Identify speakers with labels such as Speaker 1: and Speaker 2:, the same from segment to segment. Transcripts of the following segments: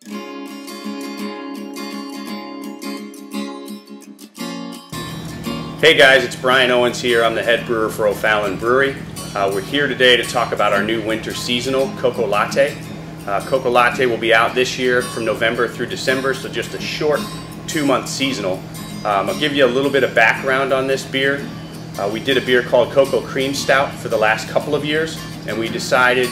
Speaker 1: Hey guys, it's Brian Owens here. I'm the head brewer for O'Fallon Brewery. We're here today to talk about our new winter seasonal CocoaLatte. CocoaLatte will be out this year from November through December, so just a short 2-month seasonal. I'll give you a little bit of background on this beer. We did a beer called Cocoa Cream Stout for the last couple of years, and we decided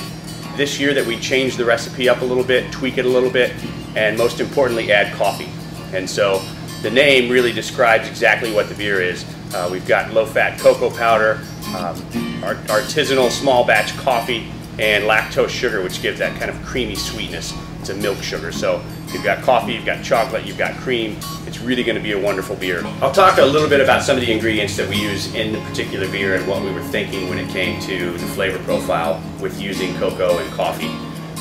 Speaker 1: this year that we'd change the recipe up a little bit, tweak it a little bit, and most importantly add coffee. And so the name really describes exactly what the beer is. We've got low-fat cocoa powder, artisanal small batch coffee, and lactose sugar, which gives that kind of creamy sweetness to milk sugar. So you've got coffee, you've got chocolate, you've got cream. It's really going to be a wonderful beer. I'll talk a little bit about some of the ingredients that we use in the particular beer and what we were thinking when it came to the flavor profile with using cocoa and coffee.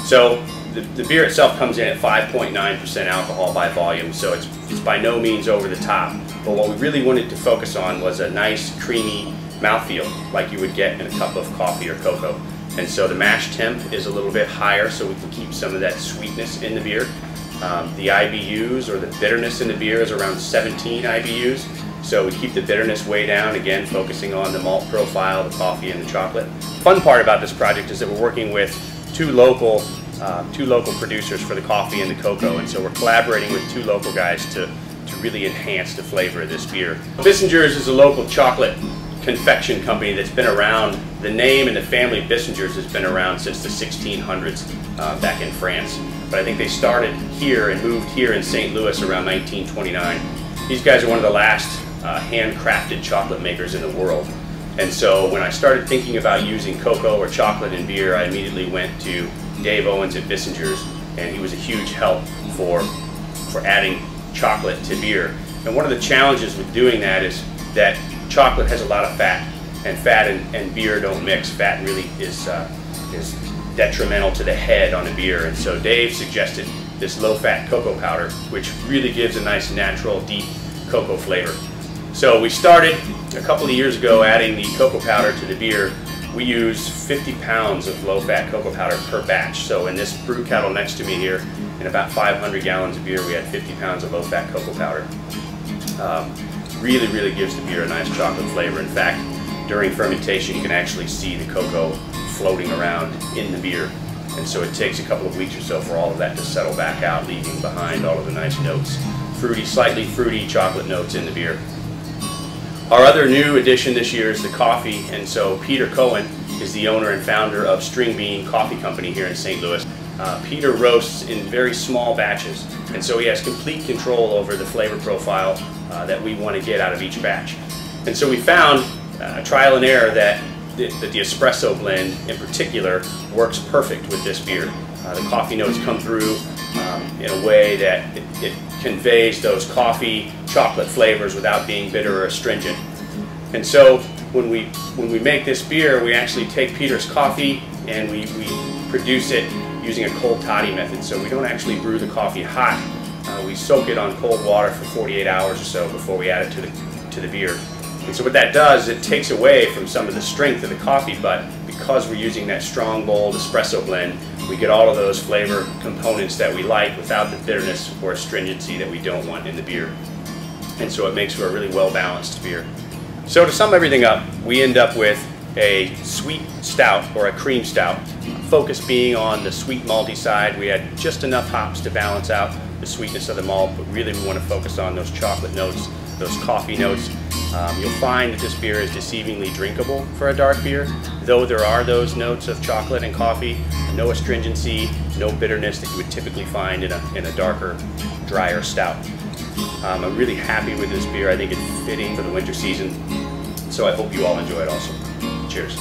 Speaker 1: So the beer itself comes in at 5.9% alcohol by volume, so it's by no means over the top. But what we really wanted to focus on was a nice creamy mouthfeel like you would get in a cup of coffee or cocoa. And so the mash temp is a little bit higher so we can keep some of that sweetness in the beer. The IBUs, or the bitterness in the beer, is around 17 IBUs. So we keep the bitterness way down, again focusing on the malt profile, the coffee and the chocolate. Fun part about this project is that we're working with two local producers for the coffee and the cocoa, and so we're collaborating with two local guys to really enhance the flavor of this beer. Bissinger's is a local chocolate confection company that's been around. The name and the family of Bissinger's has been around since the 1600s back in France. But I think they started here and moved here in St. Louis around 1929. These guys are one of the last handcrafted chocolate makers in the world. And so when I started thinking about using cocoa or chocolate in beer, I immediately went to Dave Owens at Bissinger's, and he was a huge help for adding chocolate to beer. And one of the challenges with doing that is that chocolate has a lot of fat, and fat and beer don't mix. Fat really is detrimental to the head on a beer, and so Dave suggested this low-fat cocoa powder, which really gives a nice natural deep cocoa flavor. So we started a couple of years ago adding the cocoa powder to the beer. We use 50 pounds of low-fat cocoa powder per batch. So in this brew kettle next to me here, in about 500 gallons of beer, we had 50 pounds of low-fat cocoa powder. Really gives the beer a nice chocolate flavor. In fact, during fermentation, you can actually see the cocoa floating around in the beer. And so it takes a couple of weeks or so for all of that to settle back out, leaving behind all of the nice notes. Fruity, slightly fruity chocolate notes in the beer. Our other new addition this year is the coffee, and so Peter Cohen is the owner and founder of String Bean Coffee Company here in St. Louis. Peter roasts in very small batches, and so he has complete control over the flavor profile that we want to get out of each batch. And so we found, trial and error, that the espresso blend in particular works perfect with this beer. The coffee notes come through in a way that it conveys those coffee chocolate flavors without being bitter or astringent. And so when we make this beer, we actually take Peter's coffee and we produce it using a cold toddy method. So we don't actually brew the coffee hot. We soak it on cold water for 48 hours or so before we add it to the beer. And so what that does, it takes away from some of the strength of the coffee, but because we're using that strong, bold espresso blend, we get all of those flavor components that we like without the bitterness or astringency that we don't want in the beer. And so it makes for a really well-balanced beer. So to sum everything up, we end up with a sweet stout or a cream stout. Focus being on the sweet malty side. We had just enough hops to balance out the sweetness of the malt, but really we want to focus on those chocolate notes, those coffee notes. You'll find that this beer is deceivingly drinkable for a dark beer, though there are those notes of chocolate and coffee, no astringency, no bitterness that you would typically find in a darker, drier stout. I'm really happy with this beer. I think it's fitting for the winter season, so I hope you all enjoy it also. Cheers.